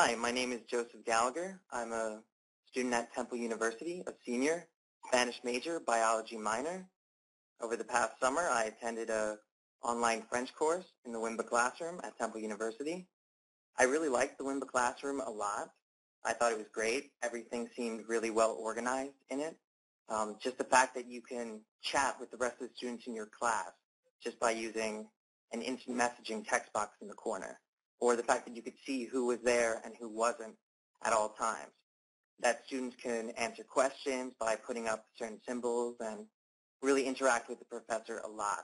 Hi, my name is Joseph Gallagher. I'm a student at Temple University, a senior, Spanish major, biology minor. Over the past summer, I attended an online French course in the WIMBA classroom at Temple University. I really liked the WIMBA classroom a lot. I thought it was great. Everything seemed really well organized in it. Just the fact that you can chat with the rest of the students in your class just by using an instant messaging text box in the corner, or the fact that you could see who was there and who wasn't at all times. That students can answer questions by putting up certain symbols and really interact with the professor a lot.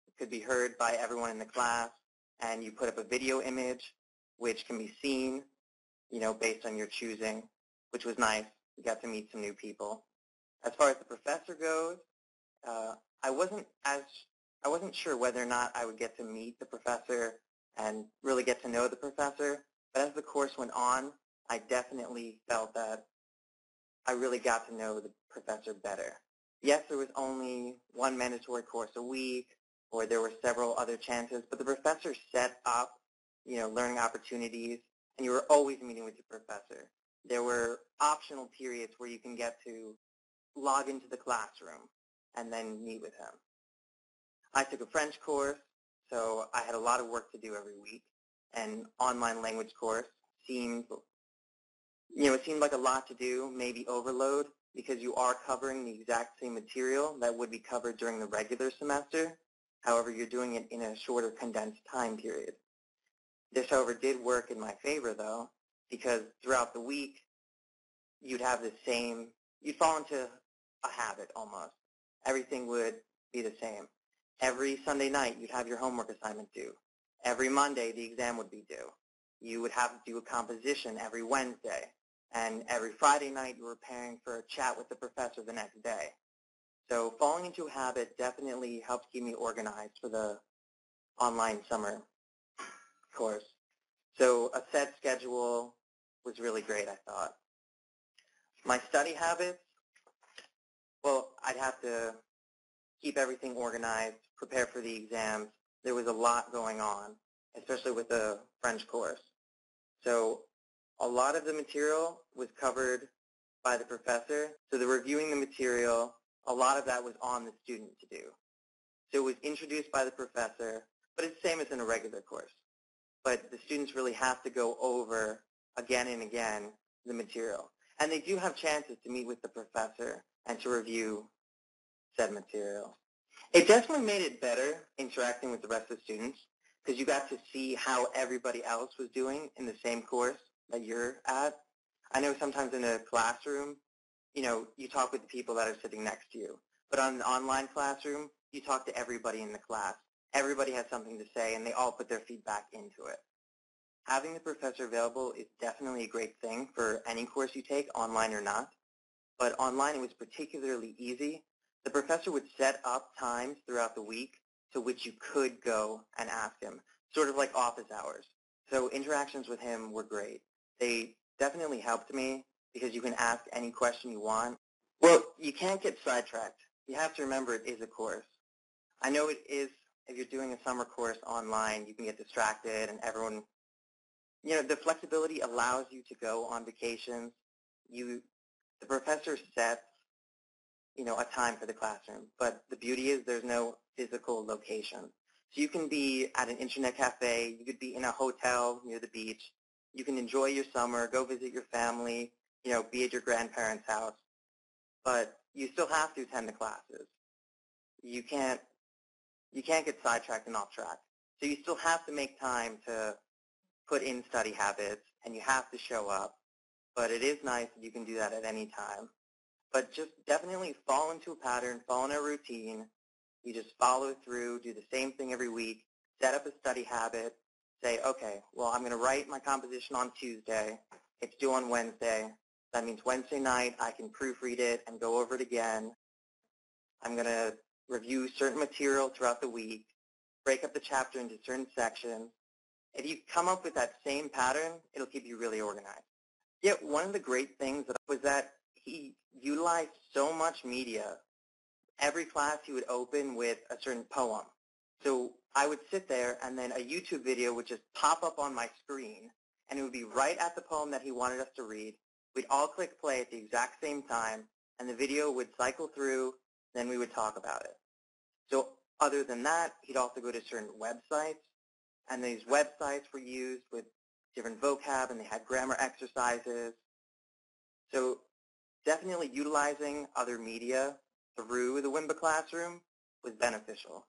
It could be heard by everyone in the class, and you put up a video image which can be seen, based on your choosing, which was nice. You got to meet some new people. As far as the professor goes, I wasn't sure whether or not I would get to meet the professor and really get to know the professor, but as the course went on, I definitely felt that I really got to know the professor better. Yes, there was only one mandatory course a week, or there were several other chances, but the professor set up, learning opportunities, and you were always meeting with your professor. There were optional periods where you can get to log into the classroom and then meet with him. I took a French course, so I had a lot of work to do every week. An online language course seemed like a lot to do, maybe overload, because you are covering the exact same material that would be covered during the regular semester. However, you're doing it in a shorter, condensed time period. This, however, did work in my favor, though, because throughout the week, you'd fall into a habit almost. Everything would be the same. Every Sunday night, you'd have your homework assignment due. Every Monday, the exam would be due. You would have to do a composition every Wednesday. And every Friday night, you were preparing for a chat with the professor the next day. So falling into a habit definitely helped keep me organized for the online summer course. So a set schedule was really great, I thought. My study habits, well, I'd have to keep everything organized, prepare for the exams. There was a lot going on, especially with the French course. So a lot of the material was covered by the professor. So the reviewing the material, a lot of that was on the student to do. So it was introduced by the professor, but it's the same as in a regular course. But the students really have to go over again and again the material. And they do have chances to meet with the professor and to review said material. It definitely made it better interacting with the rest of the students because you got to see how everybody else was doing in the same course that you're at. I know sometimes in a classroom, you talk with the people that are sitting next to you. But on an online classroom, you talk to everybody in the class. Everybody has something to say, and they all put their feedback into it. Having the professor available is definitely a great thing for any course you take, online or not. But online, it was particularly easy. The professor would set up times throughout the week to which you could go and ask him, sort of like office hours. So interactions with him were great. They definitely helped me because you can ask any question you want. Well, you can't get sidetracked. You have to remember it is a course. I know it is, if you're doing a summer course online, you can get distracted and everyone, the flexibility allows you to go on vacations. The professor sets, a time for the classroom, but the beauty is there's no physical location. So you can be at an internet cafe, you could be in a hotel near the beach, you can enjoy your summer, go visit your family, be at your grandparents' house, but you still have to attend the classes. You can't get sidetracked and off track. So you still have to make time to put in study habits, and you have to show up, but it is nice that you can do that at any time. But just definitely fall into a pattern, fall in a routine. You just follow through, do the same thing every week, set up a study habit, say, okay, well, I'm going to write my composition on Tuesday. It's due on Wednesday. That means Wednesday night I can proofread it and go over it again. I'm going to review certain material throughout the week, break up the chapter into certain sections. If you come up with that same pattern, it'll keep you really organized. Yeah, one of the great things was that he utilized so much media. Every class he would open with a certain poem. So I would sit there and then a YouTube video would just pop up on my screen and it would be right at the poem that he wanted us to read. We'd all click play at the exact same time, and the video would cycle through, then we would talk about it. So other than that, he'd also go to certain websites, and these websites were used with different vocab, and they had grammar exercises. So definitely utilizing other media through the Wimba classroom was beneficial.